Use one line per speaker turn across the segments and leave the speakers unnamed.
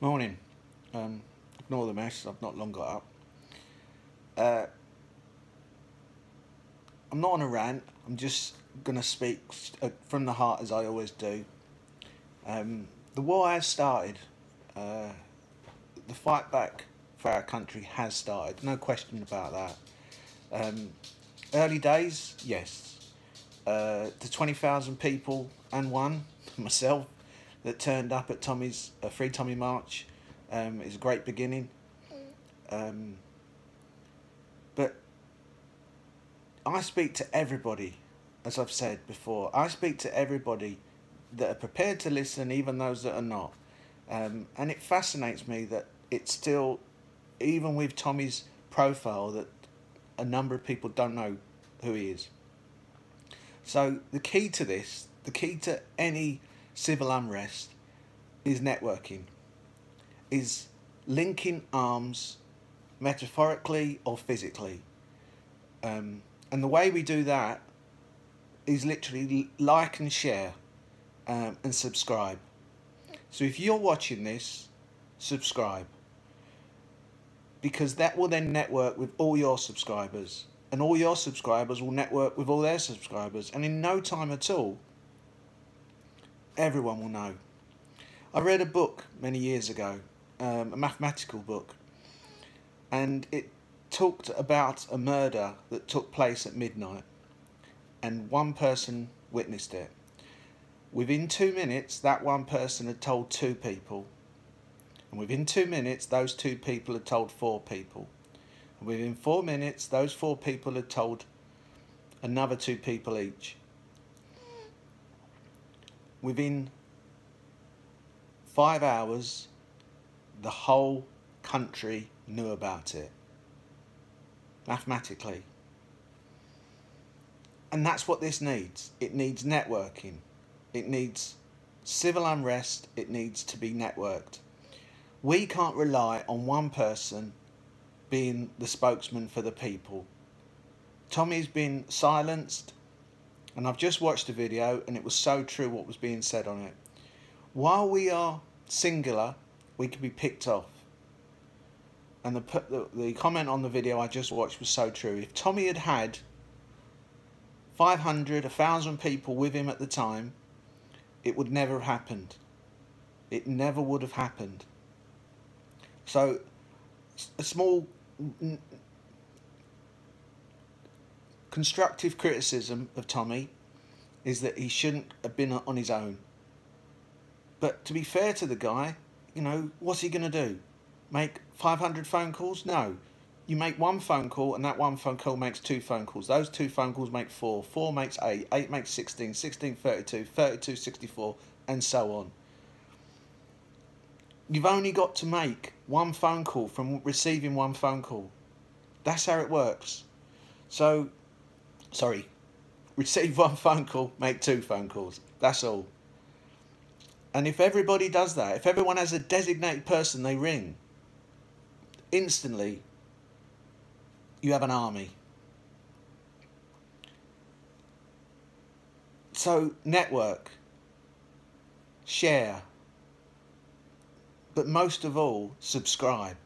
Morning. Ignore the mess, I've not long got up. Uh, I'm not on a rant, I'm just going to speak from the heart as I always do. The war has started. The fight back for our country has started, no question about that. Early days, yes. The 20,000 people and one, myself, that turned up at Tommy's Free Tommy March is a great beginning. But I speak to everybody, as I've said before. I speak to everybody that are prepared to listen, even those that are not. And it fascinates me that it's still, even with Tommy's profile, that a number of people don't know who he is. So the key to this, the key to any civil unrest is networking, is linking arms, metaphorically or physically. And the way we do that is literally like and share and subscribe. So if you're watching this, subscribe, because that will then network with all your subscribers, and all your subscribers will network with all their subscribers, and in no time at all, everyone will know. I read a book many years ago, a mathematical book, and it talked about a murder that took place at midnight, and one person witnessed it. Within 2 minutes, that one person had told 2 people, and within 2 minutes, those 2 people had told 4 people, and within 4 minutes, those 4 people had told another 2 people each. Within 5 hours, the whole country knew about it, mathematically. And that's what this needs. It needs networking. It needs civil unrest. It needs to be networked. We can't rely on one person being the spokesman for the people. Tommy's been silenced, and I've just watched a video and it was so true what was being said on it. While we are singular, we can be picked off. And the comment on the video I just watched was so true. If Tommy had had 500, 1,000 people with him at the time, it would never have happened. It never would have happened. So, a small constructive criticism of Tommy is that he shouldn't have been on his own. But to be fair to the guy, you know, what's he going to do? Make 500 phone calls? No. You make one phone call, and that one phone call makes 2 phone calls. Those 2 phone calls make 4. 4 makes 8. 8 makes 16. 16, 32. 32, 64, and so on. You've only got to make one phone call from receiving one phone call. That's how it works. So, sorry, receive one phone call, make 2 phone calls. That's all. And if everybody does that, if everyone has a designated person they ring, instantly you have an army. So network, share, but most of all, subscribe.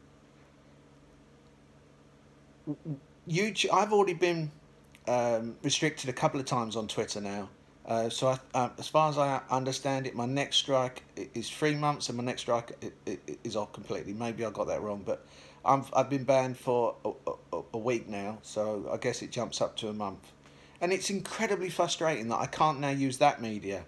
YouTube, I've already been restricted a couple of times on Twitter now. So as far as I understand it, my next strike is 3 months, and my next strike is off completely. Maybe I got that wrong, but I've been banned for a week now, so I guess it jumps up to a month. And it's incredibly frustrating that I can't now use that media,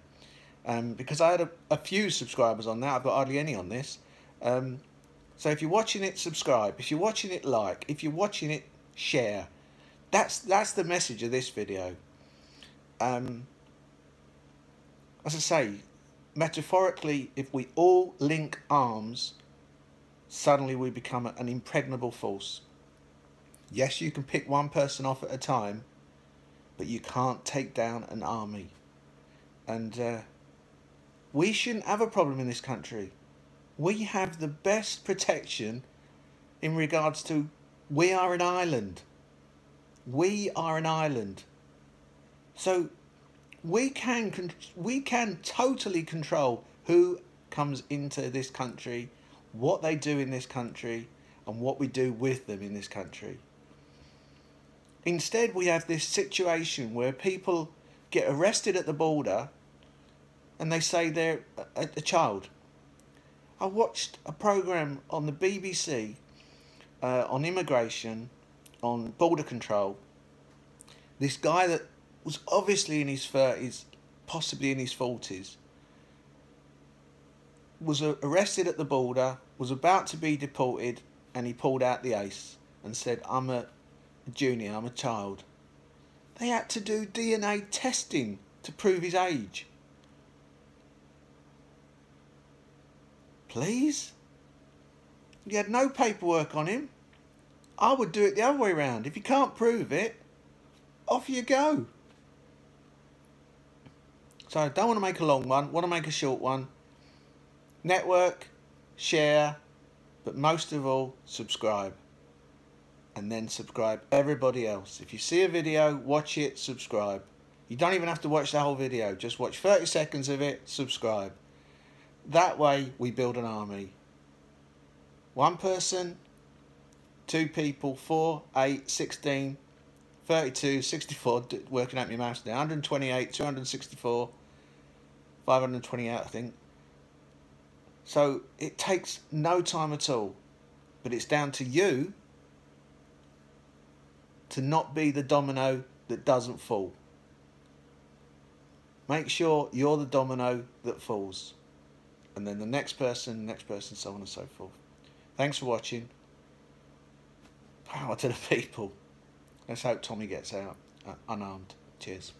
because I had a few subscribers on that. I've got hardly any on this. So if you're watching it, subscribe. If you're watching it, like. If you're watching it, share. That's the message of this video. As I say, metaphorically, if we all link arms, suddenly we become an impregnable force. Yes, you can pick one person off at a time, but you can't take down an army. And we shouldn't have a problem in this country. We have the best protection in regards to, we are an island. We are an island. So we can totally control who comes into this country, what they do in this country and what we do with them in this country. Instead, we have this situation where people get arrested at the border and they say they're a child. I watched a programme on the BBC on immigration, on border control. This guy that was obviously in his 30s, possibly in his 40s, was arrested at the border, was about to be deported, and he pulled out the ace and said, I'm a junior, I'm a child. They had to do DNA testing to prove his age. Please? He had no paperwork on him. I would do it the other way around. If you can't prove it, off you go. So I don't want to make a long one, want to make a short one. Network, share, but most of all, subscribe. And then subscribe everybody else. If you see a video, watch it, subscribe. You don't even have to watch the whole video. Just watch 30 seconds of it, subscribe. That way we build an army. 1 person, 2 people, 4, 8, 16, 32, 64, working out my mouse now, 128, 264, 528 I think. So it takes no time at all, but it's down to you to not be the domino that doesn't fall. Make sure you're the domino that falls. And then the next person, so on and so forth. Thanks for watching. Power to the people. Let's hope Tommy gets out unarmed. Cheers.